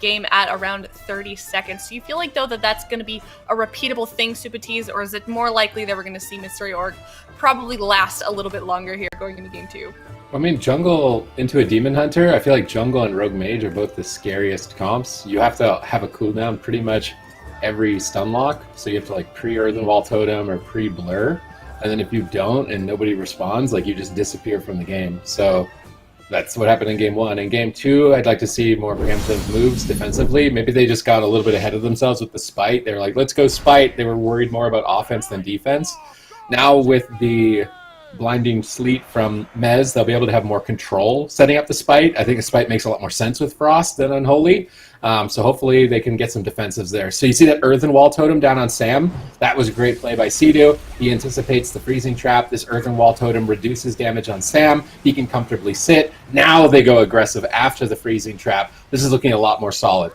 game at around 30 seconds. Do you feel like, though, that that's going to be a repeatable thing, Supatees, or is it more likely that we're going to see Mystery Org probably last a little bit longer here going into game 2? I mean, jungle into a demon hunter, I feel like jungle and rogue mage are both the scariest comps. You have to have a cooldown pretty much every stun lock, so you have to like pre-earthen wall totem or pre-blur, and then if you don't and nobody responds, like you just disappear from the game. So that's what happened in game 1. In game 2, I'd like to see more preemptive moves defensively. Maybe they just got a little bit ahead of themselves with the spite. They were like, let's go spite. They were worried more about offense than defense. Now with the blinding sleet from Mez, they'll be able to have more control setting up the spite. I think the spite makes a lot more sense with Frost than Unholy. So hopefully they can get some defensives there. So you see that earthen wall totem down on Sam? That was a great play by Sidu. He anticipates the freezing trap. This earthen wall totem reduces damage on Sam. He can comfortably sit. Now they go aggressive after the freezing trap. This is looking a lot more solid.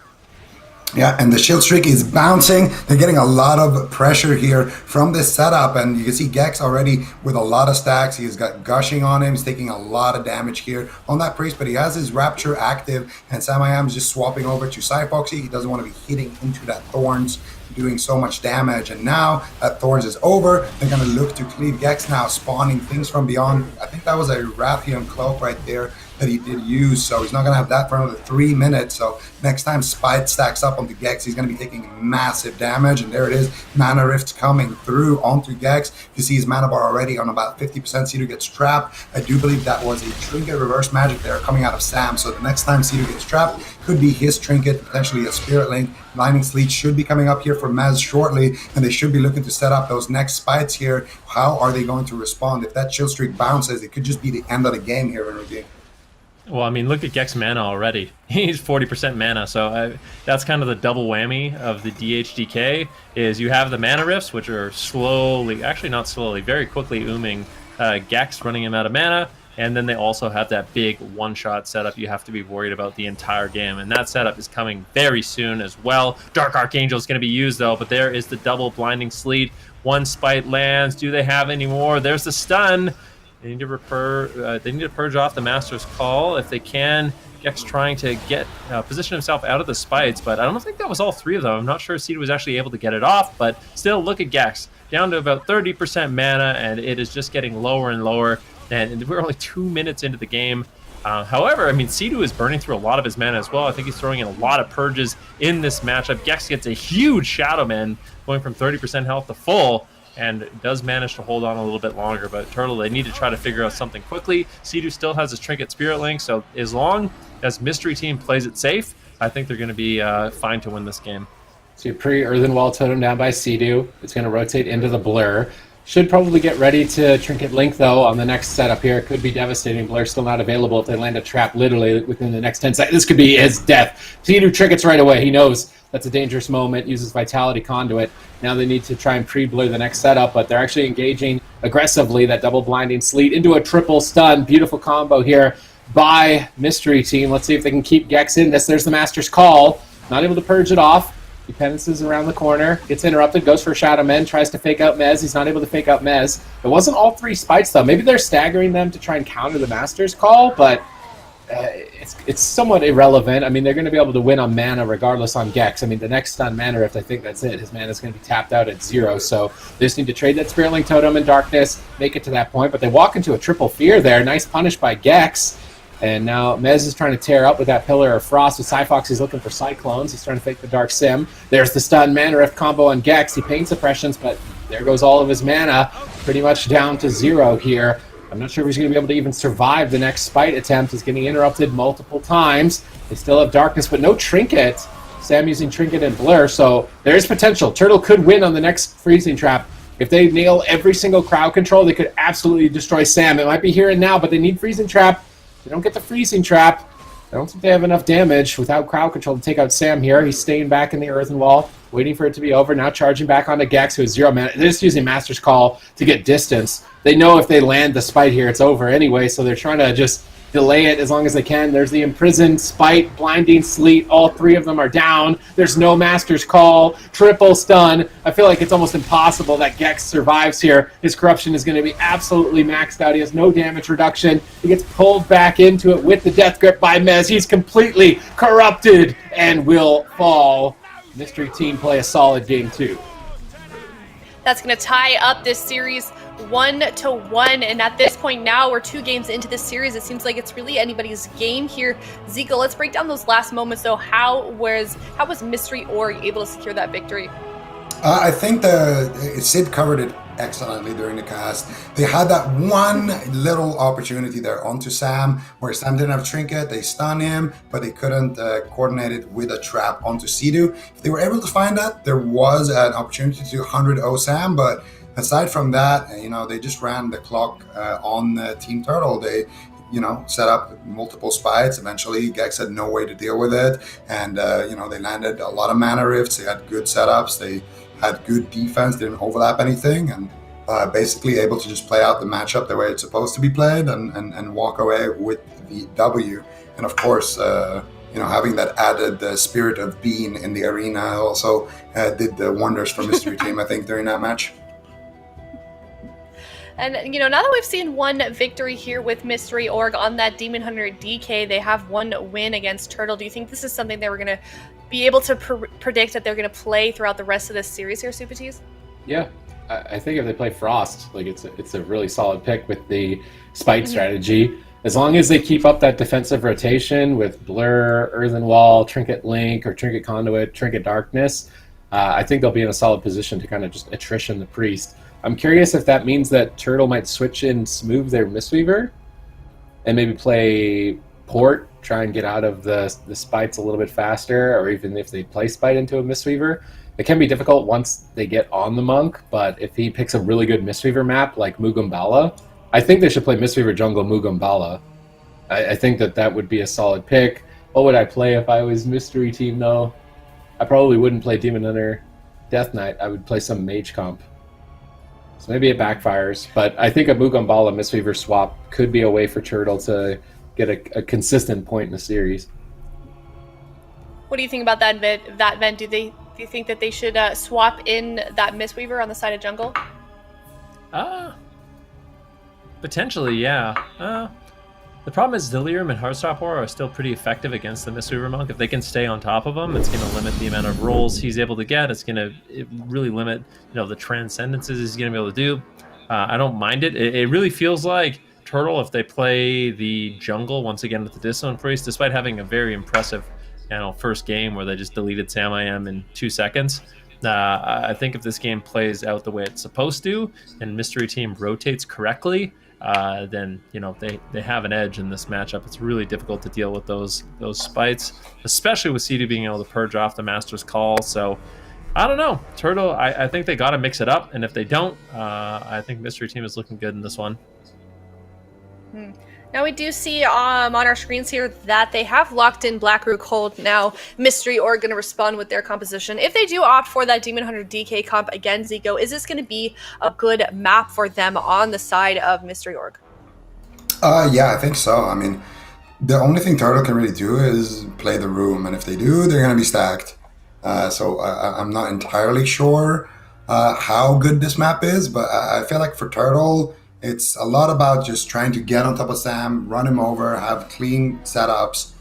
Yeah, and the shield streak is bouncing. They're getting a lot of pressure here from this setup, and you can see Gex already with a lot of stacks. He's got gushing on him. He's taking a lot of damage here on that priest, but he has his Rapture active, and Samayam is just swapping over to Cyfoxy. He doesn't want to be hitting into that Thorns, doing so much damage, and now that Thorns is over, they're going to look to cleave Gex now, spawning things from beyond. I think that was a Rathian cloak right there that he did use, so he's not going to have that for another 3 minutes. So next time Spite stacks up onto Gex, he's going to be taking massive damage, and there it is, Mana Rift coming through onto Gex. You see his mana bar already on about 50%. Sidu gets trapped. I do believe that was a trinket reverse magic there coming out of Sam, so the next time Sidu gets trapped could be his trinket, potentially a Spirit Link. Blinding Sleet should be coming up here for Maz shortly, and they should be looking to set up those next Spites here. How are they going to respond? If that shield streak bounces, it could just be the end of the game here in Review. Well, I mean, look at Gex mana already. He's 40% mana, so that's kind of the double whammy of the DHDK, is you have the mana rifts, which are slowly, actually not slowly, very quickly ooming Gex, running him out of mana, and then they also have that big one-shot setup you have to be worried about the entire game, and that setup is coming very soon as well. Dark Archangel is going to be used, though, but there is the double Blinding Sleet. One Spite lands. Do they have any more? There's the stun. They need to purge off the Master's Call if they can. Gex trying to get position himself out of the Spites, but I don't think that was all 3 of them. I'm not sure Cedar was actually able to get it off, but still, look at Gex. Down to about 30% mana, and it is just getting lower and lower, and we're only 2 minutes into the game. However, I mean, Sidu is burning through a lot of his mana as well. I think he's throwing in a lot of purges in this matchup. Gex gets a huge Shadow Man, going from 30% health to full, and does manage to hold on a little bit longer. But Turtle, they need to try to figure out something quickly. Sidu still has his Trinket Spirit Link, so as long as Mystery Team plays it safe, I think they're going to be fine to win this game. So your pre-earthen wall totem down by Sidu. It's going to rotate into the Blur. Should probably get ready to Trinket Link, though, on the next setup here. It could be devastating. Blur's still not available if they land a trap literally within the next 10 seconds. This could be his death. Sidu Trinkets right away. He knows that's a dangerous moment, uses Vitality Conduit. Now they need to try and pre-blur the next setup, but they're actually engaging aggressively, that double Blinding Sleet into a triple stun. Beautiful combo here by Mystery Team. Let's see if they can keep Gex in this. There's the Master's Call. Not able to purge it off. He penances around the corner, gets interrupted, goes for Shadow Men, tries to fake out Mez. He's not able to fake out Mez. It wasn't all 3 Spites, though. Maybe they're staggering them to try and counter the Master's Call, but it's somewhat irrelevant. I mean, they're going to be able to win on mana regardless on Gex. I mean, the next stun Mana Rift, I think that's it. His mana is going to be tapped out at 0, so they just need to trade that Spirit Link Totem in Darkness, make it to that point, but they walk into a triple fear there. Nice punish by Gex. And now Mez is trying to tear up with that Pillar of Frost. With Cyfox, he's looking for Cyclones. He's trying to fake the Dark Sim. There's the stun Mana Rift combo on Gex. He pain suppressions, but there goes all of his mana. Pretty much down to 0 here. I'm not sure if he's going to be able to even survive the next Spite attempt. He's getting interrupted multiple times. They still have Darkness, but no Trinket. Sam using Trinket and Blur, so there is potential. Turtle could win on the next Freezing Trap. If they nail every single crowd control, they could absolutely destroy Sam. It might be here and now, but they need Freezing Trap. They don't get the Freezing Trap. I don't think they have enough damage without crowd control to take out Sam here. He's staying back in the Earthen Wall, waiting for it to be over. Now charging back onto Gex, who has 0 mana. They're just using Master's Call to get distance. They know if they land the Spite here, it's over anyway, so they're trying to just delay it as long as they can. There's the Imprisoned, Spite, Blinding Sleet. All three of them are down. There's no Master's Call, triple stun. I feel like it's almost impossible that Gex survives here. His Corruption is going to be absolutely maxed out. He has no damage reduction. He gets pulled back into it with the Death Grip by Mez. He's completely corrupted and will fall. Mystery Team play a solid game 2. That's going to tie up this series 1-1, and at this point now we're 2 games into this series. It seems like it's really anybody's game here. Zico, let's break down those last moments though. How was Mystery Org able to secure that victory? I think Sid covered it excellently during the cast. They had that one little opportunity there onto Sam, where Sam didn't have Trinket. They stunned him, but they couldn't coordinate it with a trap onto Sidu. If they were able to find that, there was an opportunity to 100-0 Sam, but aside from that, they just ran the clock on Team Turtle. They set up multiple spites. Eventually, Gex had no way to deal with it, and they landed a lot of mana rifts. They had good setups. They had good defense, didn't overlap anything, and basically able to just play out the matchup the way it's supposed to be played and walk away with the W. And of course, having that added spirit of being in the arena also did the wonders for Mystery Team, I think, during that match. And, now that we've seen one victory here with Mystery Org on that Demon Hunter DK, they have one win against Turtle. Do you think this is something that we're going to be able to predict that they're going to play throughout the rest of this series here, Supatees? Yeah, I think if they play Frost, it's a really solid pick with the Spite strategy. As long as they keep up that defensive rotation with Blur, Earthen Wall, Trinket Link, or Trinket Conduit, Trinket Darkness, I think they'll be in a solid position to kind of just attrition the Priest. I'm curious if that means that Turtle might switch in Smooth their Mistweaver and maybe play Port, try and get out of the Spites a little bit faster, or even if they play Spite into a Mistweaver. It can be difficult once they get on the Monk, but if he picks a really good Mistweaver map like Mugumbala, I think they should play Mistweaver Jungle Mugumbala. I think that would be a solid pick. What would I play if I was Mystery Team, though? I probably wouldn't play Demon Hunter Death Knight. I would play some Mage comp. So maybe it backfires, but I think a Mugumbala Mistweaver swap could be a way for Turtle to get a consistent point in the series. What do you think about that, Ven? Do you think that they should swap in that Mistweaver on the side of jungle? Potentially, yeah. The problem is Delirium and Heartstopper are still pretty effective against the Mistweaver Monk. If they can stay on top of him, it's going to limit the amount of rolls he's able to get. It's going to really limit, the transcendences he's going to be able to do. I don't mind it. It really feels like Turtle, if they play the jungle once again with the Dissonant Priest, despite having a very impressive, first game where they just deleted Sam I Am in 2 seconds. I think if this game plays out the way it's supposed to, and Mystery Team rotates correctly, then they have an edge in this matchup. It's really difficult to deal with those spites, especially with CD being able to purge off the Master's Call. So I don't know, Turtle. I think they got to mix it up, and if they don't, I think Mystery Team is looking good in this one. Now we do see on our screens here that they have locked in Blackroot Hold. Now Mystery Org going to respond with their composition. If they do opt for that Demon Hunter DK comp again, Zico, is this going to be a good map for them on the side of Mystery Org? Yeah, I think so. I mean, the only thing Turtle can really do is play the room, and if they do, they're going to be stacked. So I'm not entirely sure how good this map is, but I feel like for Turtle, it's a lot about just trying to get on top of Sam, run him over, have clean setups,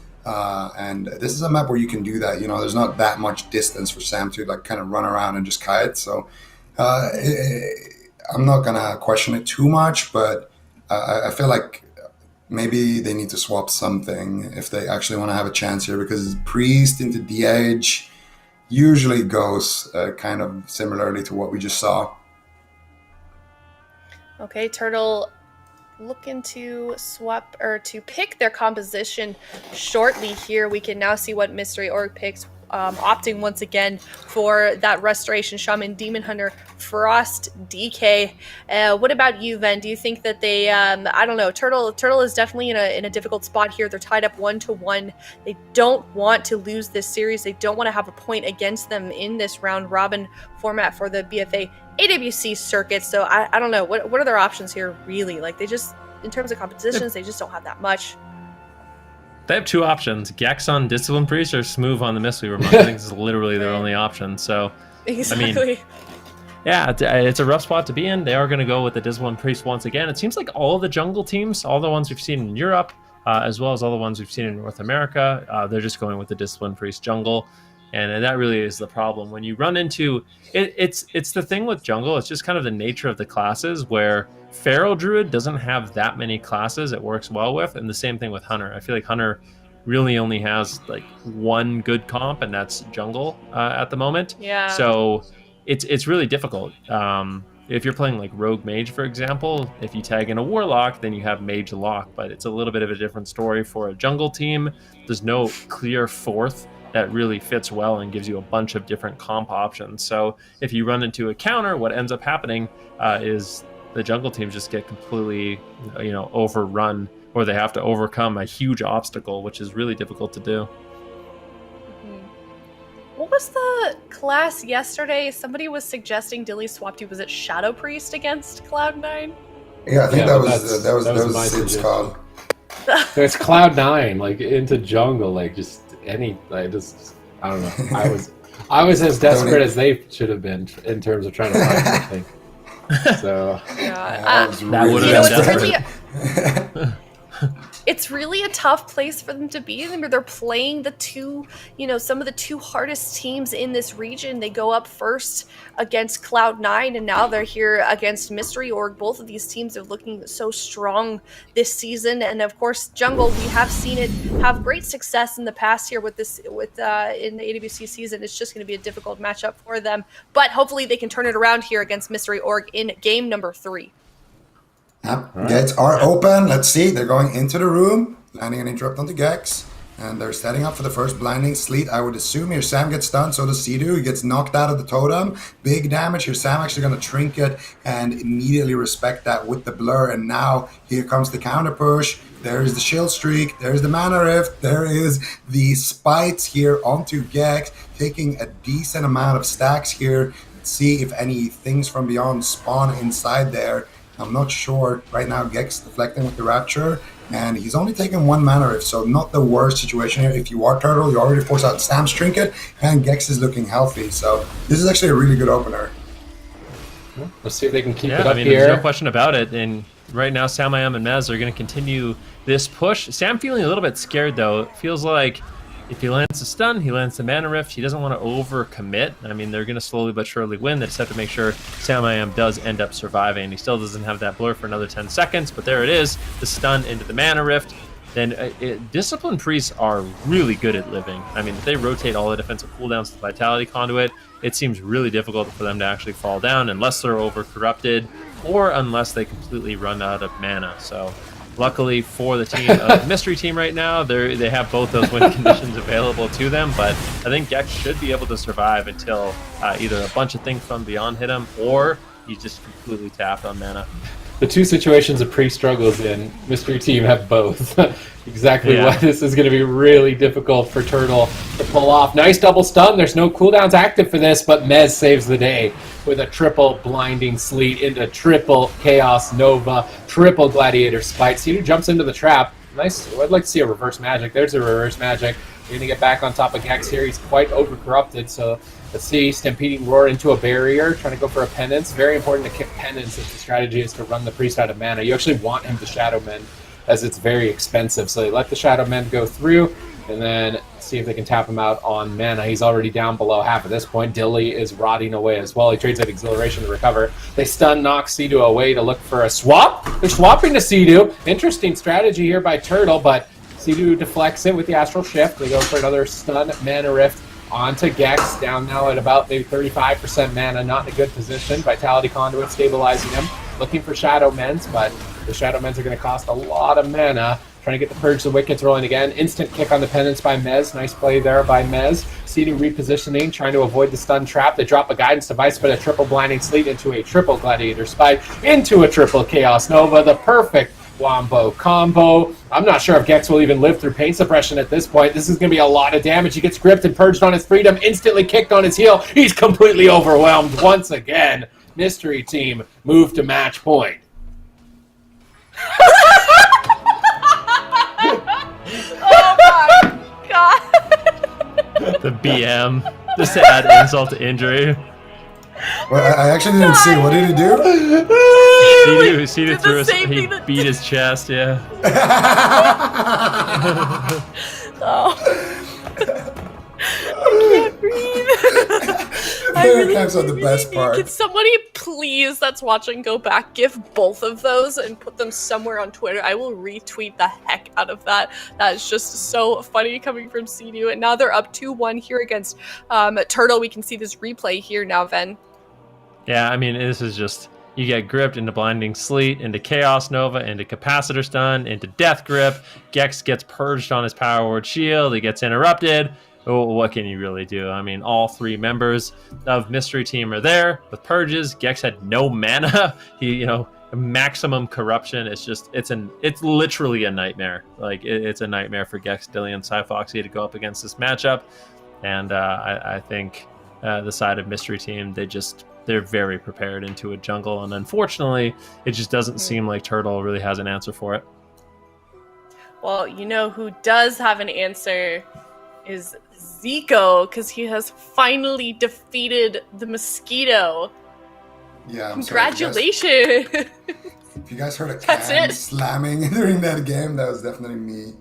and this is a map where you can do that. There's not that much distance for Sam to kind of run around and just kite. So I'm not gonna question it too much, but I feel like maybe they need to swap something if they actually want to have a chance here, because Priest into DH usually goes kind of similarly to what we just saw. Okay, Turtle looking to swap or to pick their composition shortly here. We can now see what Mystery Org picks, opting once again for that Restoration Shaman, Demon Hunter, Frost, DK. What about you, Ven? Do you think that they, I don't know, Turtle is definitely in a difficult spot here. They're tied up 1-1. They don't want to lose this series. They don't want to have a point against them in this round robin format for the BFA AWC circuit. So I don't know. What are their options here, really? They just, in terms of competitions, they just don't have that much. They have two options: Gex on Discipline Priest or Smooth on the Mistweaver Monk. I think this is literally their only option. So, Exactly. I mean, yeah, it's a rough spot to be in. They are going to go with the Discipline Priest once again. It seems like all the jungle teams, all the ones we've seen in Europe, as well as all the ones we've seen in North America, they're just going with the Discipline Priest jungle. And that really is the problem. When you run into it, it's the thing with jungle. It's just kind of the nature of the classes where Feral Druid doesn't have that many classes it works well with. And the same thing with Hunter. I feel like Hunter really only has like one good comp, and that's jungle at the moment. Yeah. So it's really difficult. If you're playing like Rogue Mage, for example, if you tag in a Warlock, then you have Mage Lock. But it's a little bit of a different story for a jungle team. There's no clear fourth that really fits well and gives you a bunch of different comp options. So if you run into a counter, what ends up happening is the jungle teams just get completely, overrun, or they have to overcome a huge obstacle, which is really difficult to do. What was the class yesterday? Somebody was suggesting Dilly swapped to, was it Shadow Priest against Cloud9? Yeah, I think that was my Sid's suggestion. call. So it's Cloud9, like into jungle, like just any, like just I don't know. I was as desperate as they should have been in terms of trying to find something. So Yeah. That would have been desperate. It's really a tough place for them to be in. They're playing the two, some of the two hardest teams in this region. They go up first against Cloud9, and now they're here against Mystery Org. Both of these teams are looking so strong this season, and of course, Jungle. We have seen it have great success in the past here with in the AWC season. It's just going to be a difficult matchup for them, but hopefully they can turn it around here against Mystery Org in game number 3. Yep. Gates are open. Let's see. They're going into the room, landing an interrupt onto Gex, and they're setting up for the first blinding sleet. I would assume here Sam gets stunned, so does Sidu. He gets knocked out of the totem. Big damage here. Sam actually going to trinket and immediately respect that with the blur. And now here comes the counter push. There's the shield streak. There's the mana rift. There is the spites here onto Gex, taking a decent amount of stacks here. Let's see if any things from beyond spawn inside there. I'm not sure right now. Gex deflecting with the Rapture, and he's only taking one mana rift, so not the worst situation here. If you are Turtle, you already force out Sam's Trinket, and Gex is looking healthy, so this is actually a really good opener. Let's see if they can keep it up here. There's no question about it. And right now, Sam, I Am, and Mez are going to continue this push. Sam feeling a little bit scared, though. It feels like if he lands a stun, he lands the mana rift. He doesn't want to overcommit. I mean, they're going to slowly but surely win. They just have to make sure Sam I Am does end up surviving. He still doesn't have that blur for another 10 seconds, but there it is. The stun into the mana rift. Then Discipline Priests are really good at living. I mean, if they rotate all the defensive cooldowns to the Vitality Conduit, it seems really difficult for them to actually fall down unless they're over-corrupted or unless they completely run out of mana. So luckily for the team, Mystery Team right now, they have both those win conditions available to them, but I think Gex should be able to survive until either a bunch of things from beyond hit him or he's just completely tapped on mana. The two situations a Priest struggles in, Mystery Team have both. Exactly why this is going to be really difficult for Turtle to pull off. Nice double stun. There's no cooldowns active for this, but Mez saves the day with a triple blinding sleet into triple Chaos Nova, triple Gladiator Spite. Sidu jumps into the trap. Nice. I'd like to see a reverse magic. There's a reverse magic. You're going to get back on top of Gex here. He's quite over-corrupted, so let's see. Stampeding Roar into a barrier, trying to go for a penance. Very important to kick penance if the strategy is to run the Priest out of mana. You actually want him to Shadow Mend, as it's very expensive. So they let the Shadow Mend go through, and then see if they can tap him out on mana. He's already down below half at this point. Dilly is rotting away as well. He trades that Exhilaration to recover. They stun knock Sidu away to look for a swap. They're swapping to Sidu. Interesting strategy here by Turtle, but Sidu deflects it with the Astral Shift. They go for another stun mana rift onto Gex, down now at about maybe 35% mana, not in a good position. Vitality Conduit stabilizing him, looking for Shadow Mends, but the Shadow Mends are going to cost a lot of mana. Trying to get the Purge the Wickets rolling again. Instant kick on the Penance by Mez. Nice play there by Mez. Sidu repositioning, trying to avoid the stun trap. They drop a Guidance Device, but a triple Blinding Sleet into a triple Gladiator Spite, into a triple Chaos Nova. The perfect Wombo combo. I'm not sure if Gex will even live through Pain Suppression at this point. This is going to be a lot of damage. He gets gripped and purged on his freedom, instantly kicked on his heel. He's completely overwhelmed once again. Mystery Team move to match point. Oh The BM, just to add insult to injury. Well, I actually didn't see. What did he do? CD did the threw same he thing that- beat his chest, yeah. Oh. I can't breathe. There comes on the best part. Can somebody please that's watching go back, give both of those and put them somewhere on Twitter? I will retweet the heck out of that. That is just so funny coming from CDU. And now they're up 2-1 here against Turtle. We can see this replay here now, Ven. Yeah, I mean, this is just, you get gripped into Blinding Sleet, into Chaos Nova, into Capacitor Stun, into Death Grip. Gex gets purged on his Power Word Shield. He gets interrupted. Oh, what can you really do? I mean, all three members of Mystery Team are there with purges. Gex had no mana. He, maximum corruption. It's just, it's literally a nightmare. Like, it's a nightmare for Gex, Dillion, Cyfoxy to go up against this matchup. And I think the side of Mystery Team, they're very prepared into a jungle. And unfortunately, it just doesn't seem like Turtle really has an answer for it. Well, you know who does have an answer is Zico, because he has finally defeated the Mosquito. Yeah, I'm Congratulations! If you guys heard a can slamming during that game, that was definitely me.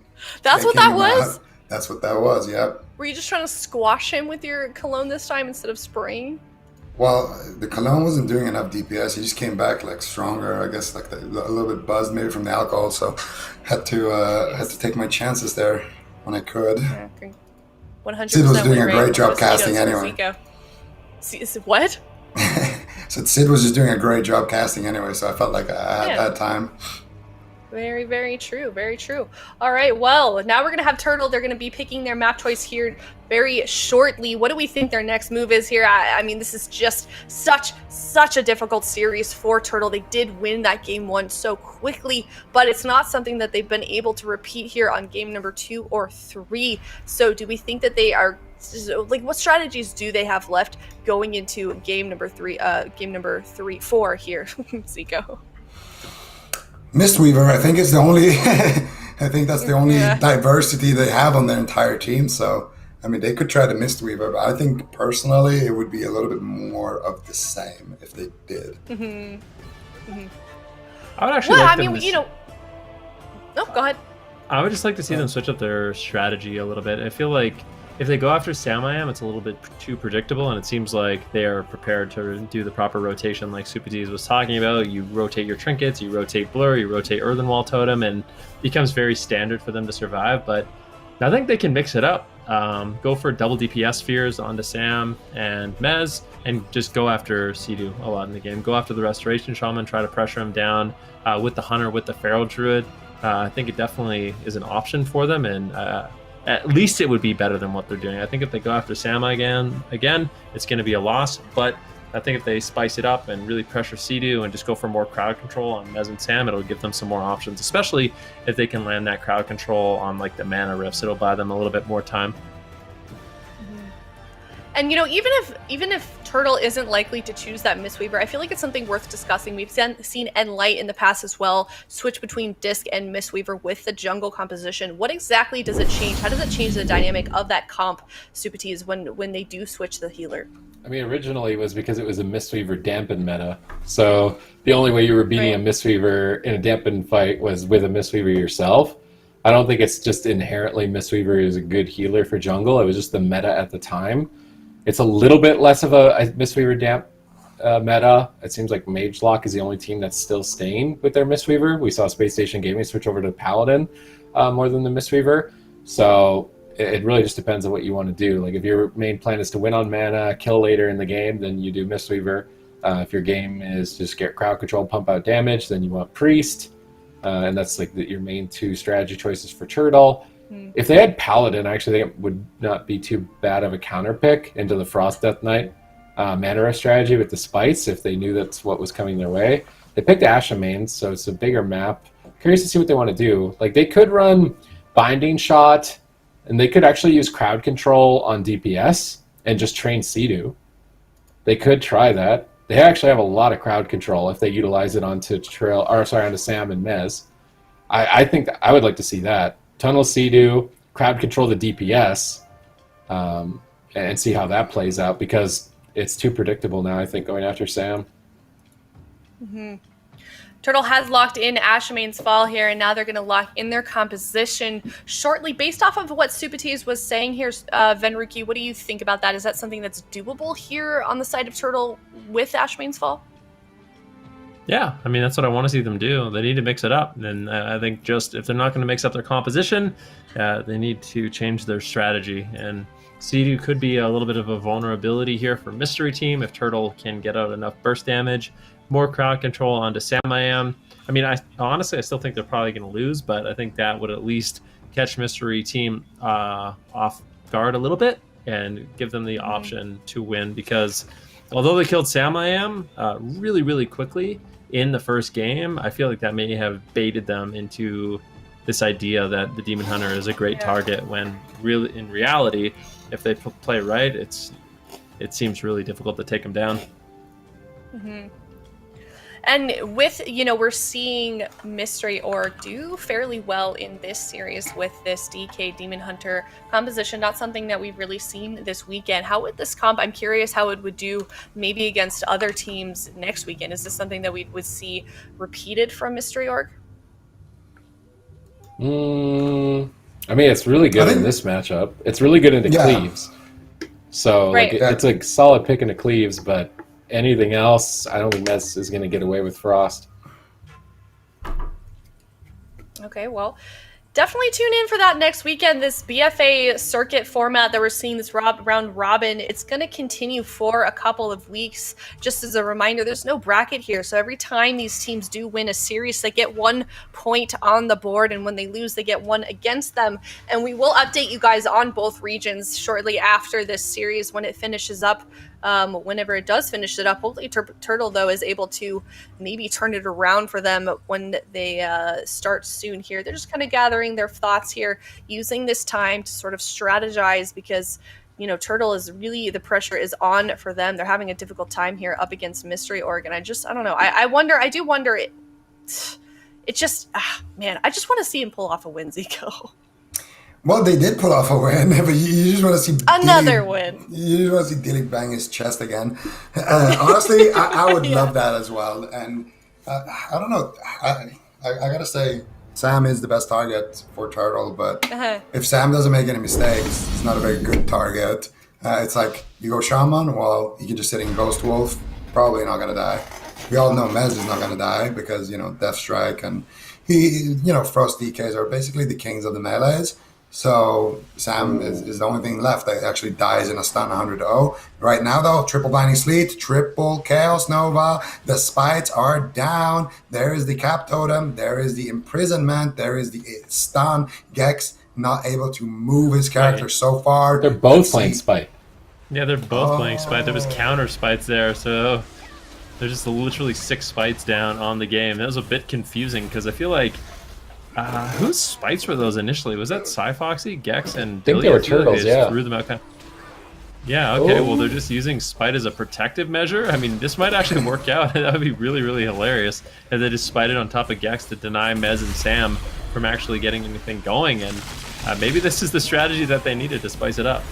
That's what that was? That's what that was, yep. Were you just trying to squash him with your cologne this time instead of spraying? Well, the cologne wasn't doing enough DPS. He just came back like stronger, I guess, like a little bit buzzed maybe from the alcohol. So had to take my chances there when I could. Yeah, 100%. Sid was doing a great job casting anyway. What? So Sid was just doing a great job casting anyway, so I felt like I had that time. Very, very true. Very true. All right, well, now we're going to have Turtle. They're going to be picking their map choice here very shortly. What do we think their next move is here? I mean, this is just such a difficult series for Turtle. They did win that game 1 so quickly, but it's not something that they've been able to repeat here on game number 2 or 3. So do we think that they are, like, what strategies do they have left going into game number 4 here, Zico? Mistweaver, I think, is the only. I think that's the only diversity they have on their entire team. So, I mean, they could try the Mistweaver, but I think personally it would be a little bit more of the same if they did. I would actually. No, go ahead. I would just like to see them switch up their strategy a little bit. I feel like if they go after Samayam, it's a little bit too predictable, and it seems like they are prepared to do the proper rotation like Supadiz was talking about. You rotate your trinkets, you rotate Blur, you rotate Earthen Wall Totem, and it becomes very standard for them to survive. But I think they can mix it up. Go for double DPS spheres onto Sam and Mez, and just go after Sidu a lot in the game. Go after the Restoration Shaman, try to pressure him down with the Hunter, with the Feral Druid. I think it definitely is an option for them, and at least it would be better than what they're doing. I think if they go after Sam again, it's going to be a loss. But I think if they spice it up and really pressure Sidu and just go for more crowd control on Mez and Sam, it'll give them some more options, especially if they can land that crowd control on like the mana rifts. It'll buy them a little bit more time. And even if Turtle isn't likely to choose that Mistweaver, I feel like it's something worth discussing. We've seen Enlight in the past as well switch between Disc and Mistweaver with the jungle composition. What exactly does it change? How does it change the dynamic of that comp, Supadiz, when they do switch the healer? I mean, originally it was because it was a Mistweaver dampened meta. So the only way you were beating a Mistweaver in a dampened fight was with a Mistweaver yourself. I don't think it's just inherently Mistweaver is a good healer for jungle. It was just the meta at the time. It's a little bit less of a Mistweaver damp meta. It seems like Magelock is the only team that's still staying with their Mistweaver. We saw Space Station Gaming switch over to Paladin more than the Mistweaver. So it really just depends on what you want to do. Like if your main plan is to win on mana, kill later in the game, then you do Mistweaver. If your game is just get crowd control, pump out damage, then you want Priest. And that's like your main 2 strategy choices for Turtle. If they had Paladin, I actually think it would not be too bad of a counter pick into the Frost Death Knight mana strategy with the Spice if they knew that's what was coming their way. They picked Asha main, so it's a bigger map. Curious to see what they want to do. Like they could run Binding Shot, and they could actually use crowd control on DPS and just train Sidu. They could try that. They actually have a lot of crowd control if they utilize it onto Sam and Mez. I think I would like to see that. Tunnel Sidu, crowd control the DPS, and see how that plays out, because it's too predictable now, I think, going after Sam. Turtle has locked in Ashmane's Fall here, and now they're going to lock in their composition shortly. Based off of what Supatis was saying here, Venruki, what do you think about that? Is that something that's doable here on the side of Turtle with Ashmane's Fall? Yeah, I mean, that's what I want to see them do. They need to mix it up. And I think just if they're not going to mix up their composition, they need to change their strategy. And Sea-Doo could be a little bit of a vulnerability here for Mystery Team if Turtle can get out enough burst damage. More crowd control onto Sam-I-Am. I mean, honestly, I still think they're probably going to lose, but I think that would at least catch Mystery Team off guard a little bit and give them the option to win, because although they killed Sam-I-Am really, really quickly in the first game, I feel like that may have baited them into this idea that the Demon Hunter is a great target, when really, in reality, if they play right, it seems really difficult to take them down. And with, we're seeing Mystery Org do fairly well in this series with this DK Demon Hunter composition. Not something that we've really seen this weekend. How would this comp, I'm curious how it would do maybe against other teams next weekend. Is this something that we would see repeated from Mystery Org? I mean, it's really good in this matchup. It's really good into Cleaves. So it's a solid pick into Cleaves, but anything else, I don't think Mez is going to get away with Frost. Okay, well, definitely tune in for that next weekend. This BFA circuit format that we're seeing, this round robin, it's going to continue for a couple of weeks. Just as a reminder, there's no bracket here. So every time these teams do win a series, they get 1 point on the board. And when they lose, they get 1 against them. And we will update you guys on both regions shortly after this series when it finishes up. Whenever it does finish it up, hopefully Turtle, though, is able to maybe turn it around for them when they start soon here. They're just kind of gathering their thoughts here, using this time to sort of strategize, because, Turtle is really, the pressure is on for them. They're having a difficult time here up against Mystery Org, and I don't know. I do wonder, it just, man, I just want to see him pull off a win, Zico. Well, they did pull off a win, but you just want to see another win. You just want to see Dilek bang his chest again. Honestly, I would love that as well. And I don't know. I gotta say, Sam is the best target for Turtle. But if Sam doesn't make any mistakes, he's not a very good target. It's like you go Shaman, well, you can just sit in Ghost Wolf, probably not gonna die. We all know Mez is not gonna die because Death Strike and Frost DKs are basically the kings of the melees. So Sam is the only thing left that actually dies in a stun 100-0. Right now, though, triple Blinding Sleet, triple Chaos Nova. The spites are down. There is the Cap Totem. There is the Imprisonment. There is the stun. Gex not able to move his character so far. They're both playing Spite. Yeah, they're both playing Spite. There was counter Spites there, so there's just literally 6 Spites down on the game. That was a bit confusing because I feel like whose Spites were those initially? Was that Cyfoxy, Gex, and Billy? I think they were Turtles, they threw them out. Yeah, okay, well, they're just using Spite as a protective measure. I mean, this might actually work out. That would be really, really hilarious if they just Spited on top of Gex to deny Mez and Sam from actually getting anything going. And maybe this is the strategy that they needed to spice it up.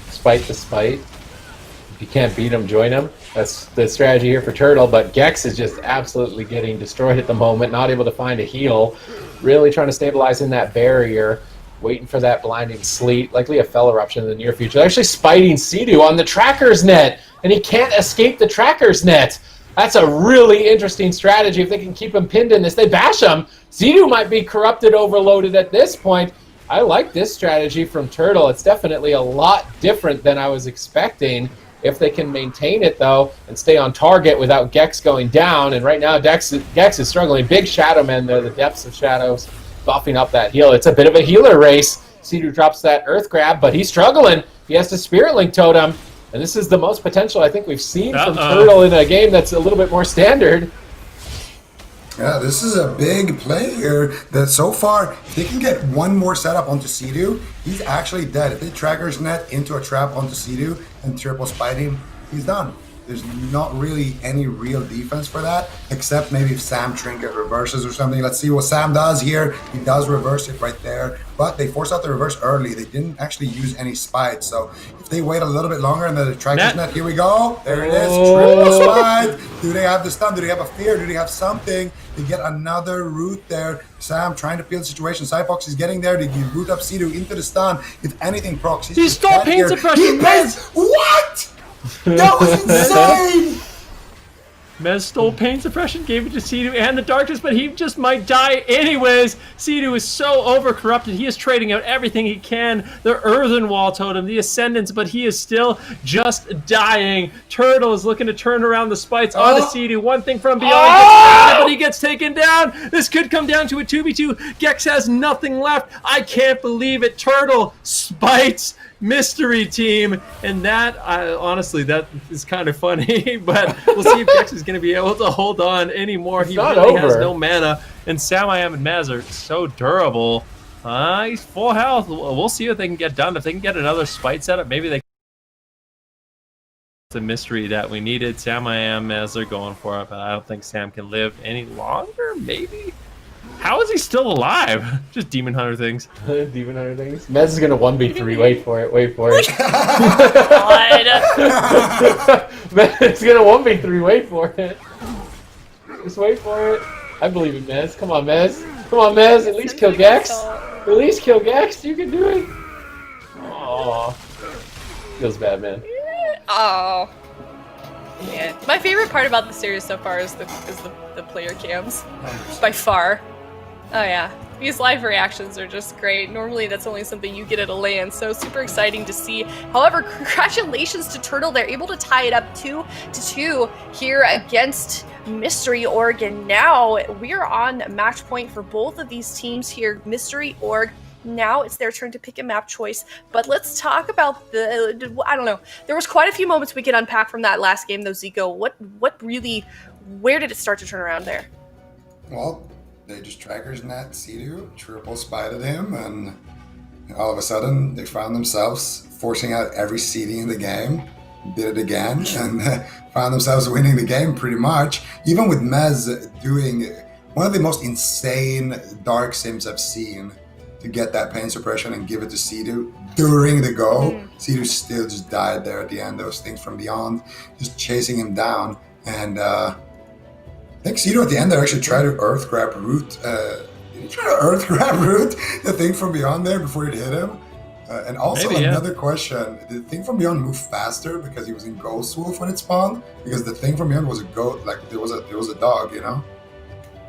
Spite to Spite. If you can't beat them, join them. That's the strategy here for Turtle, but Gex is just absolutely getting destroyed at the moment, not able to find a heal. Really trying to stabilize in that barrier, waiting for that Blinding Sleet, likely a Fell Eruption in the near future. They're actually spiting Sea-Doo on the Tracker's Net, and he can't escape the Tracker's Net. That's a really interesting strategy if they can keep him pinned in this. They bash him. Sea-Doo might be corrupted, overloaded at this point. I like this strategy from Turtle. It's definitely a lot different than I was expecting. If they can maintain it, though, and stay on target without Gex going down. And right now, Gex is struggling. Big Shadow Men there, the Depths of Shadows, buffing up that heal. It's a bit of a healer race. Sea-Doo drops that Earth Grab, but he's struggling. He has to Spirit Link Totem. And this is the most potential I think we've seen from Turtle in a game that's a little bit more standard. Yeah, this is a big play here that so far, if they can get one more setup onto Sea-Doo, he's actually dead. If they Tracker's Net into a trap onto Sea-Doo and triple Spite him, he's done. there's not really any real defense for that, except maybe if Sam Trinket reverses or something. Let's see what Sam does here. He does reverse it right there, but they forced out the reverse early. They didn't actually use any spite, so if they wait a little bit longer and the Tracker's Net, here we go. There it is, triple spite. Do they have the stun? Do they have a fear? Do they have something? They get another root there. Sam trying to peel the situation. Cyfox is getting there. They root up Sidu into the stun. If anything procs, He stole pain suppression. What? That was insane! Mez stole pain suppression, gave it to Sidu and the darkness, but he just might die anyways. Sidu is so over-corrupted. He is trading out everything he can. The Earthen Wall Totem, the Ascendants, but he is still just dying. Turtle is looking to turn around the spites onto Sidu. One thing from beyond, but he gets taken down. This could come down to a 2v2. Gex has nothing left. I can't believe it. Turtle, spites, mystery team, and that honestly, that is kind of funny. But we'll see if Gex is going to be able to hold on anymore. He really has no mana, and Sam-I-Am and Maz are so durable. He's full health. We'll see what they can get done. If they can get another spite setup, maybe they. The mystery that we needed. Sam-I-Am, Maz are going for it, but I don't think Sam can live any longer. Maybe. How is he still alive? Just Demon Hunter things. Demon Hunter things. Mez is gonna 1v3. Wait for it. Wait for it. God. Mez is gonna 1v3. Wait for it. Just wait for it. I believe in Mez. Come on, Mez. Come on, Mez. At least kill Gex. At least kill Gex. You can do it. Aww. Feels bad, man. Oh. Yeah. My favorite part about the series so far is the player cams. By far. Oh yeah. These live reactions are just great. Normally that's only something you get at a LAN, so super exciting to see. However, congratulations to Turtle. They're able to tie it up 2-2 here against Mystery Org, and now we're on match point for both of these teams here. Mystery Org, now it's their turn to pick a map choice, but let's talk about the, I don't know, there was quite a few moments we could unpack from that last game though, Zico. What really, where did it start to turn around there? Well, they just Trackers Net Sidu, triple spited him, and all of a sudden they found themselves forcing out every CD in the game, did it again, and found themselves winning the game pretty much. Even with Mez doing one of the most insane dark sims I've seen to get that pain suppression and give it to Sidu during the go. Sidu still just died there at the end. Those things from beyond just chasing him down, and I think Sidu at the end there actually tried to earth grab root. Did he try to earth grab root the thing from beyond there before it hit him? And also Maybe, another question: did the thing from beyond move faster because he was in Ghost Wolf when it spawned? Because the thing from beyond was a goat, like there was a dog, you know?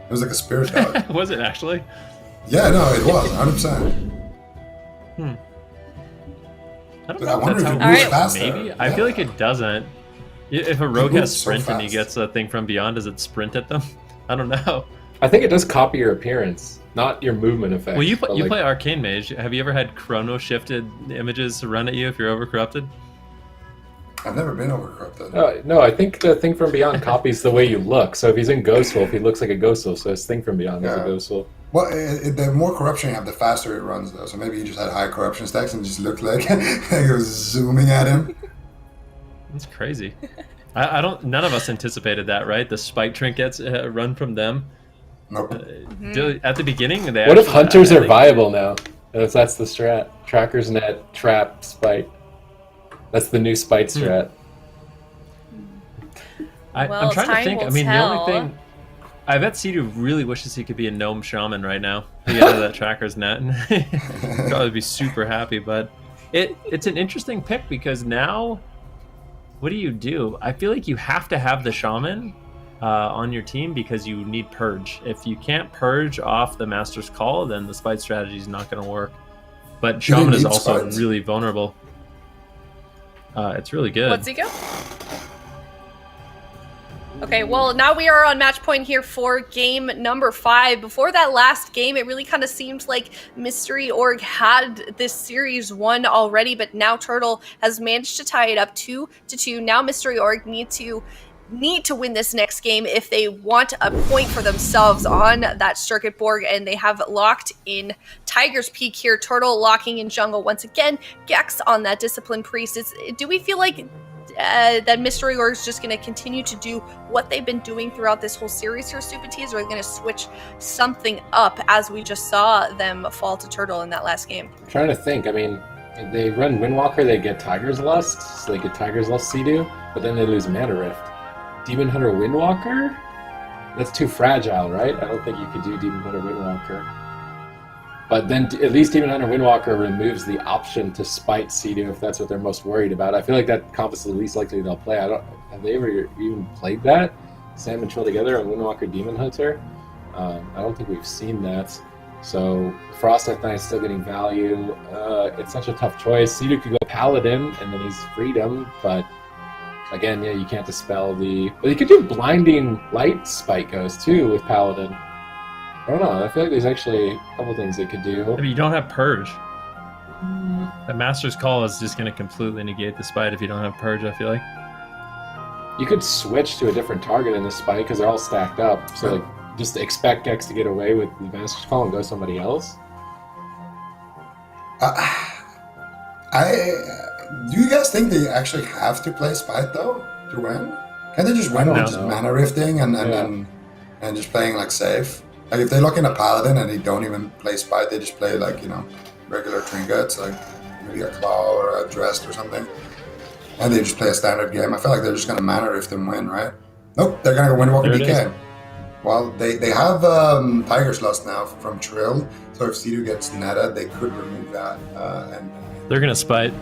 It was like a spirit dog. Was it actually? Yeah, no, it was 100%. I don't But know I if wonder that's if how it moves Alright. faster. Maybe. Yeah. I feel like it doesn't. If a rogue moves has so sprint and he fast. gets a thing from beyond, does it sprint at them? I don't know. I think it does copy your appearance, not your movement effect. Well, you but, you like, play Arcane Mage. Have you ever had chrono shifted images run at you if you're overcorrupted? I've never been overcorrupted. No, I think the thing from beyond copies the way you look. So if he's in Ghost Wolf, he looks like a Ghost Wolf. So his thing from beyond is a Yeah. Ghost Wolf. Well, the more corruption you have, the faster it runs, though. So maybe you just had high corruption stacks and just looked like it was zooming at him. That's crazy. I don't. None of us anticipated that, right? The spike trinkets run from them. Nope. At the beginning, they What if actually- hunters I are think- viable now? If that's the strat. Trackers Net, trap, spite. That's the new spite strat. Well, I'm trying to time think. will I mean, tell. the only thing. I bet Sidu really wishes he could be a gnome shaman right now to get out of that Tracker's Net. He'd probably be super happy, but it's an interesting pick because now, what do? I feel like you have to have the shaman on your team because you need purge. If you can't purge off the Master's Call, then the spite strategy is not going to work. But Do they shaman is need also spites? really vulnerable. It's really good. What's Zico? Okay, well, now we are on match point here for game number 5. Before that last game, it really kind of seemed like Mystery Org had this series won already, but now Turtle has managed to tie it up 2-2. Now Mystery Org need to win this next game if they want a point for themselves on that circuit board, and they have locked in Tiger's Peak here. Turtle locking in jungle once again. Gex on that Discipline Priest. Do we feel like that Mystery Org is just going to continue to do what they've been doing throughout this whole series here, Supatees, or are they going to switch something up as we just saw them fall to Turtle in that last game? I'm trying to think. I mean, they run Windwalker, they get Tiger's Lust, so they get Tiger's Lust Sea-Doo, but then they lose Mana Rift. Demon Hunter Windwalker? That's too fragile, right? I don't think you could do Demon Hunter Windwalker. But then at least Demon Hunter Windwalker removes the option to spite Sea-Doo if that's what they're most worried about. I feel like that comp is the least likely they'll play. Have they ever even played that? Sam and Trill together on Windwalker Demon Hunter? I don't think we've seen that. So Frost Death Knight is still getting value. It's such a tough choice. Sea-Doo could go Paladin and then he's Freedom, but again, yeah, you can't dispel the... Well, you could do Blinding Light Spike Ghost too with Paladin. I don't know. I feel like there's actually a couple things they could do. But you don't have Purge. The Master's Call is just going to completely negate the Spite if you don't have Purge, I feel like. You could switch to a different target in the Spite because they're all stacked up. So like, just expect Gex to get away with the Master's Call and go somebody else. Do you guys think they actually have to play Spite though to win? Can they just win with just mana rifting and just playing like safe? Like if they look in a Paladin and they don't even play Spite, they just play like, you know, regular trinkets, like maybe a Claw or a Dressed or something. And they just play a standard game. I feel like they're just gonna mana rift and win, right? Nope, they're gonna go Windwalker DK. Well, they have Tiger's Lust now from Trill, so if Sea-Doo gets netted, they could remove that. And They're going to Spite.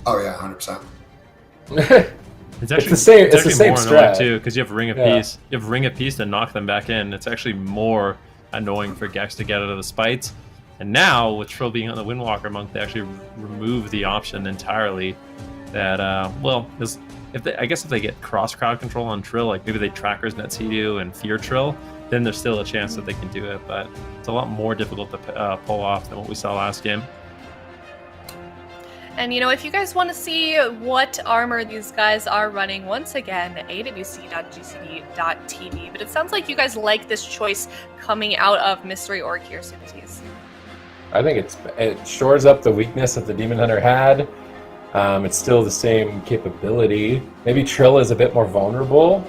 Oh yeah, 100%. It's actually the same. It's the actually same more annoying strat too because you have Ring of Peace. You have Ring of Peace to knock them back in. It's actually more annoying for Gex to get out of the Spites. And now with Trill being on the Windwalker Monk, they actually remove the option entirely. That I guess if they get cross crowd control on Trill, like maybe they trackers net Sea-Doo and fear Trill, then there's still a chance that they can do it. But it's a lot more difficult to pull off than what we saw last game. And you know, if you guys want to see what armor these guys are running, once again, awc.gcd.tv. But it sounds like you guys like this choice coming out of Mystery Org here, Supatees. I think it shores up the weakness that the Demon Hunter had. It's still the same capability. Maybe Trill is a bit more vulnerable.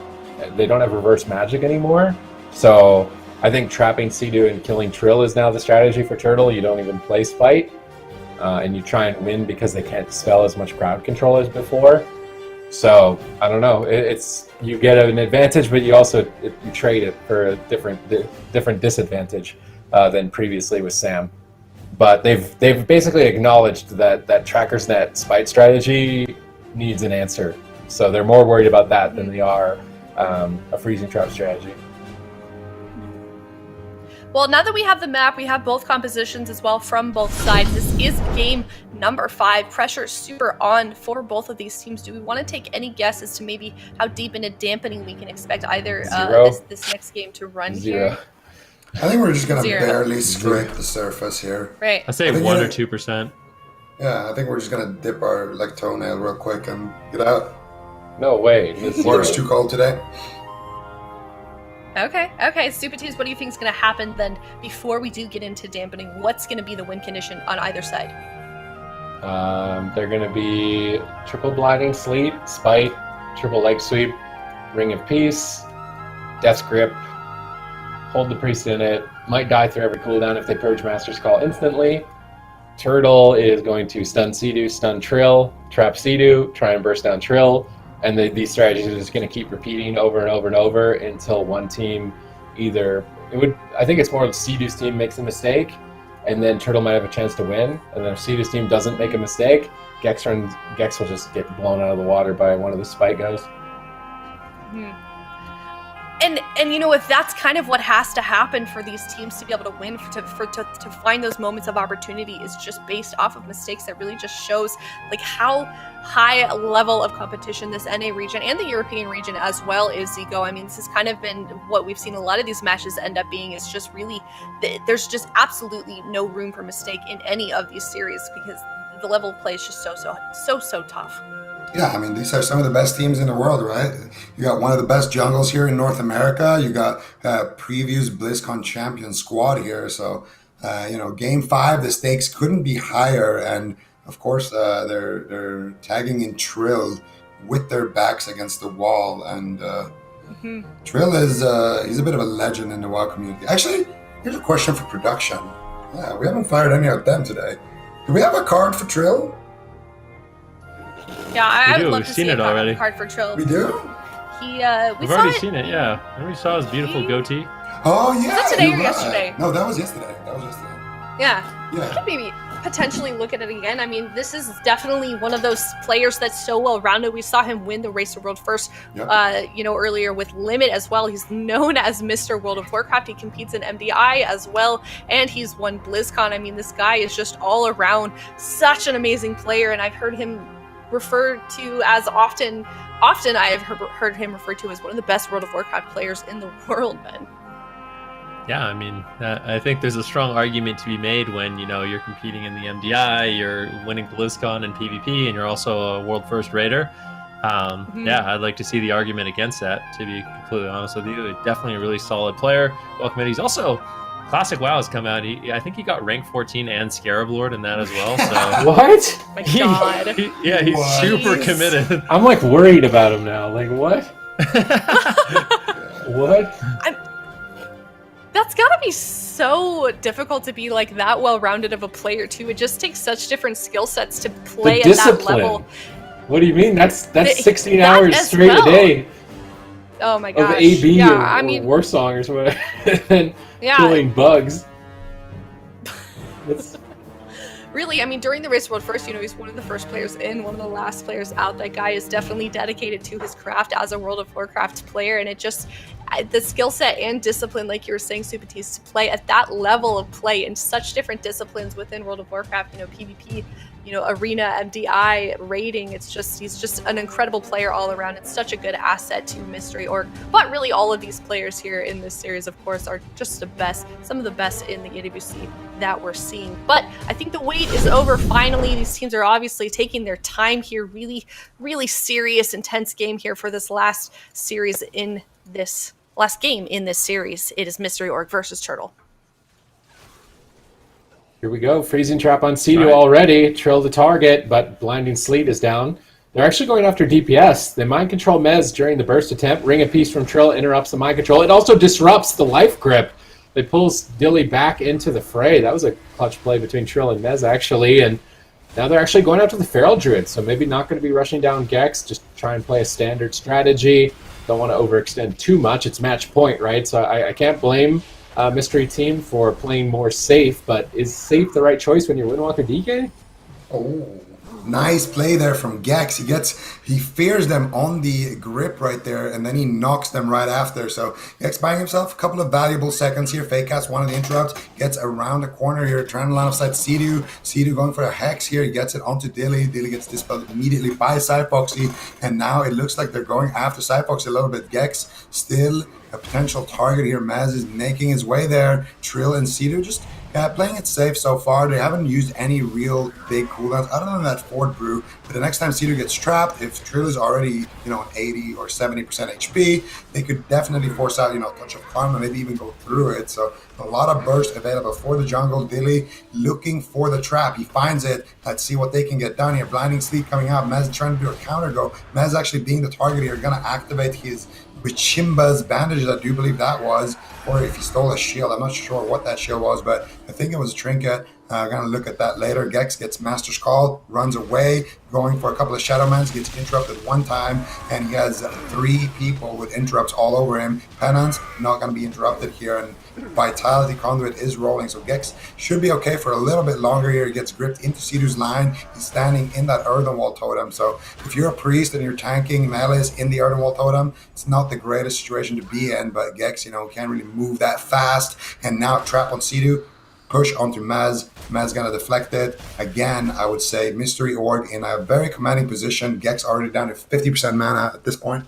They don't have reverse magic anymore. So I think trapping Sea-Doo and killing Trill is now the strategy for Turtle. You don't even play Spite. And you try and win because they can't dispel as much crowd control as before. So I don't know. You get an advantage, but you also you trade it for a different disadvantage than previously with Sam. But they've basically acknowledged that Tracker's Net Spite strategy needs an answer. So they're more worried about that than they are a freezing trap strategy. Well, now that we have the map, we have both compositions as well from both sides. This is game number 5. Pressure is super on for both of these teams. Do we want to take any guess as to maybe how deep in a dampening we can expect either this next game to run here? I think we're just going to barely scrape the surface here. Right. I say 1 or 2%. Yeah, I think we're just going to dip our toenail real quick and get out. No way. Water's too cold today. Okay. Supatees, what do you think is going to happen then before we do get into dampening? What's going to be the win condition on either side? They're going to be triple Blinding Sleep, Spite, triple Leg Sweep, Ring of Peace, Death's Grip, hold the Priest in it, might die through every cooldown if they purge Master's Call instantly. Turtle is going to stun Sea-Doo, stun Trill, trap Sea-Doo, try and burst down Trill. And these strategies are just going to keep repeating over and over and over until one team I think it's more of Sea-Doo's team makes a mistake, and then Turtle might have a chance to win. And then if Sea-Doo's team doesn't make a mistake, Gex will just get blown out of the water by one of the Spite guys. Mm-hmm. And you know, if that's kind of what has to happen for these teams to be able to win, to find those moments of opportunity, is just based off of mistakes, that really just shows like how high level of competition this NA region and the European region as well is, Zico. I mean, this has kind of been what we've seen a lot of these matches end up being, is just really, there's just absolutely no room for mistake in any of these series because the level of play is just so tough. Yeah, I mean, these are some of the best teams in the world, right? You got one of the best jungles here in North America. You got previous BlizzCon champion squad here. So, Game 5, the stakes couldn't be higher. And Of course, they're tagging in Trill with their backs against the wall, and Trill is he's a bit of a legend in the WoW community. Actually, here's a question for production. Yeah, we haven't fired any of them today. Do we have a card for Trill? Yeah, I would love We've to seen see it a already. card for Trill. We do? We We've saw already it. seen it, yeah. Remember we saw his beautiful goatee? Oh, yeah. that today or you're right. yesterday? No, that was yesterday. Yeah. We Yeah. could maybe potentially look at it again. I mean, this is definitely one of those players that's so well rounded. We saw him win the Race to World first, Yep. earlier with Limit as well. He's known as Mr. World of Warcraft. He competes in MDI as well, and he's won BlizzCon. I mean, this guy is just all around such an amazing player, and I've heard him referred to as often I have heard him referred to as one of the best World of Warcraft players in the world, man. Yeah, I mean, I think there's a strong argument to be made when, you're competing in the MDI, you're winning BlizzCon and PvP, and you're also a world first raider. Yeah, I'd like to see the argument against that, to be completely honest with you. Definitely a really solid player. Welcome in. He's also, Classic WoW has come out. I think he got rank 14 and Scarab Lord in that as well. So What? My God. he's What? super Jeez. committed. I'm like worried about him now. Like what? What? That's gotta be so difficult to be like that well-rounded of a player too. It just takes such different skill sets to play The at that discipline. level. What do you mean? That's The- 16 that hours as straight well. a day Oh my of gosh. AB yeah, or, I or mean, War Song or something, and yeah, killing bugs. It's, really. I mean, during the Race World First, he's one of the first players in, one of the last players out. That guy is definitely dedicated to his craft as a World of Warcraft player, and it just the skill set and discipline, like you were saying, Supatis, to play at that level of play in such different disciplines within World of Warcraft, PvP, arena, MDI, raiding. He's just an incredible player all around. It's such a good asset to Mystery Org. But really, all of these players here in this series, of course, are just the best, some of the best in the AWC that we're seeing. But I think the wait is over finally. These teams are obviously taking their time here. Really, really serious, intense game here for this last game in this series. It is Mystery Org versus Turtle. here we go. Freezing trap on Sea-Doo Right. already. Trill the target, but Blinding Sleet is down. They're actually going after DPS. They mind control Mez during the burst attempt. Ring of Peace from Trill interrupts the mind control. It also disrupts the life grip. It pulls Dilly back into the fray. That was a clutch play between Trill and Mez, actually. And now they're actually going after the Feral Druid, so maybe not going to be rushing down Gex. Just try and play a standard strategy. Don't want to overextend too much. It's match point, right? So I can't blame Mystery Team for playing more safe, but is safe the right choice when you're Windwalker DK? Oh, nice play there from Gex. He fears them on the grip right there, and then he knocks them right after. So Gex buying himself a couple of valuable seconds here. Fake cast one of the interrupts, gets around the corner here, trying to line of sight Sea-Doo. Sea-Doo going for a hex here. He gets it onto Dilly. Dilly gets dispelled immediately by Cyfoxy, and now it looks like they're going after Cyfoxy a little bit. Gex still a potential target here. Maz is making his way there. Trill and Sea-Doo just playing it safe so far. They haven't used any real big cooldowns other than that Fort Brew. But the next time Sea-Doo gets trapped, if Trill is already, an 80 or 70% HP, they could definitely force out, Touch of Karma, maybe even go through it. So a lot of burst available for the jungle. Dilly looking for the trap. He finds it. Let's see what they can get done here. Blinding Sleep coming out. Mez trying to do a counter go. Mez actually being the target here, going to activate his Bichimba's bandages, I do believe that was, or if he stole a shield. I'm not sure what that shield was, but I think it was a trinket. I'm going to look at that later. Gex gets Master's Call, runs away, going for a couple of Shadowmans, gets interrupted one time, and he has 3 people with interrupts all over him. Penance, not going to be interrupted here, and Vitality Conduit is rolling, so Gex should be okay for a little bit longer here. He gets gripped into Sea-Doo's line. He's standing in that Earthen Wall Totem, so if you're a priest and you're tanking melees in the Earthen Wall Totem, it's not the greatest situation to be in, but Gex, can't really move that fast, and now trap on Sea-Doo. Push onto Maz. Maz gonna deflect it. Again, I would say Mystery Org in a very commanding position. Gex already down to 50% mana at this point.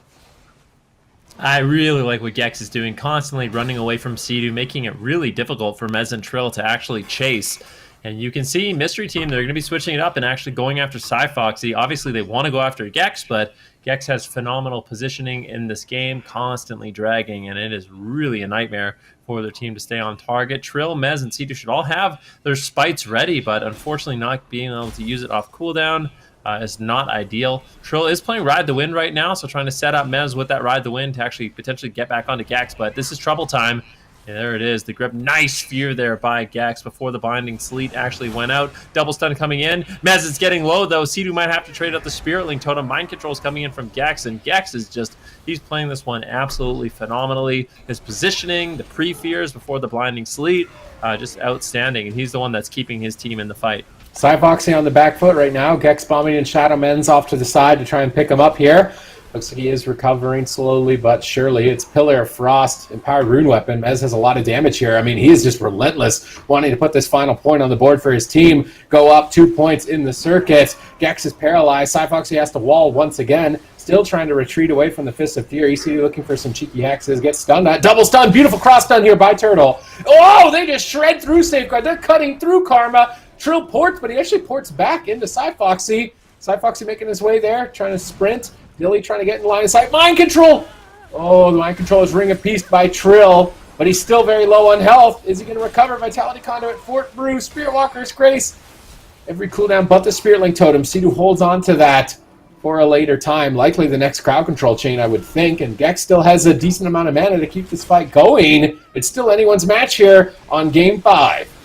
I really like what Gex is doing, constantly running away from Sea-Doo, making it really difficult for Mez and Trill to actually chase. And you can see Mystery Team, they're going to be switching it up and actually going after Foxy. Obviously, they want to go after Gex, but Gex has phenomenal positioning in this game, constantly dragging, and it is really a nightmare for their team to stay on target. Trill, Mez, and Cedu should all have their spites ready, but unfortunately not being able to use it off cooldown is not ideal. Trill is playing Ride the Wind right now, so trying to set up Mez with that Ride the Wind to actually potentially get back onto Gex, but this is trouble time. And there it is, the grip. Nice fear there by Gex before the Binding Sleet actually went out. Double stun coming in. Mez is getting low, though. Cedu might have to trade out the Spirit Link Totem. Mind Control is coming in from Gex, and Gex is just, he's playing this one absolutely phenomenally. His positioning, the pre-fears before the Blinding Sleet, just outstanding. And he's the one that's keeping his team in the fight. Foxy on the back foot right now. Gex bombing and Shadow Men's off to the side to try and pick him up here. Looks like he is recovering slowly but surely. It's Pillar of Frost, Empowered Rune Weapon. Mez has a lot of damage here. I mean, he is just relentless, wanting to put this final point on the board for his team. Go up 2 points in the circuit. Gex is paralyzed. Foxy has to wall once again. Still trying to retreat away from the Fist of Fury. ECD looking for some cheeky hexes. Gets stunned. Double stun. Beautiful cross stun here by Turtle. Oh, they just shred through Safeguard. They're cutting through Karma. Trill ports, but he actually ports back into Foxy. Foxy making his way there, trying to sprint. Dilly trying to get in line of sight. Mind Control! Oh, the Mind Control is Ring of Peace by Trill, but he's still very low on health. Is he going to recover? Vitality Conduit, Fort Brew, Spirit Walker's Grace. Every cooldown but the Spirit Link Totem. Cedu holds on to that for a later time. Likely the next crowd control chain, I would think. And Gex still has a decent amount of mana to keep this fight going. It's still anyone's match here on Game 5.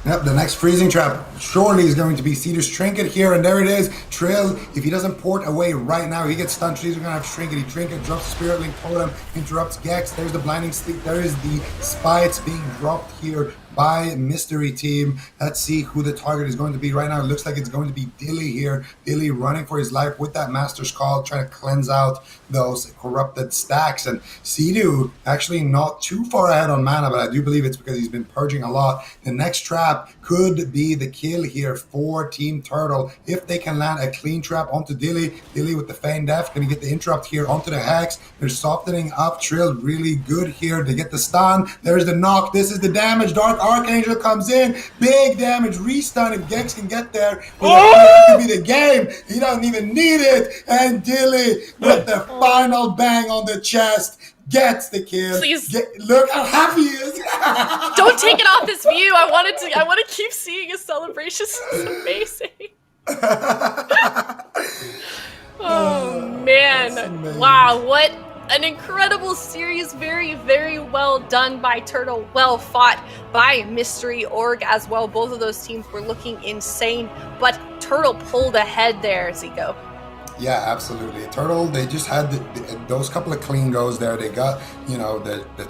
Yep, the next freezing trap surely is going to be Cedar's Trinket here, and there it is. Trill, if he doesn't port away right now, he gets stunned. Cedar's gonna have Trinket. He Trinket drops Spirit Link Totem, interrupts Gex. There's the Blinding Sleep. There is the Spites being dropped here by Mystery Team. Let's see who the target is going to be right now. It looks like it's going to be Dilly here. Dilly running for his life with that Master's Call, trying to cleanse out those corrupted stacks. And Cedu actually not too far ahead on mana, but I do believe it's because he's been purging a lot. The next trap could be the kill here for Team Turtle. If they can land a clean trap onto Dilly. Dilly with the Feign Death. Can he get the interrupt here onto the Hex? They're softening up Trill really good here. They get the stun. There's the knock. This is the damage. Dark Archangel comes in. Big damage. Restun if Gex can get there. That could be the game. He doesn't even need it. And Dilly with the final bang on the chest gets the kill. Please. Look how happy he is. Don't take it off this view. I want to keep seeing his celebrations. It's amazing. Oh man. Wow, what an incredible series. Very, very well done by Turtle. Well fought by Mystery Org as well. Both of those teams were looking insane, but Turtle pulled ahead there, Zico. Yeah, absolutely. Turtle, they just had those couple of clean goes there. They got, the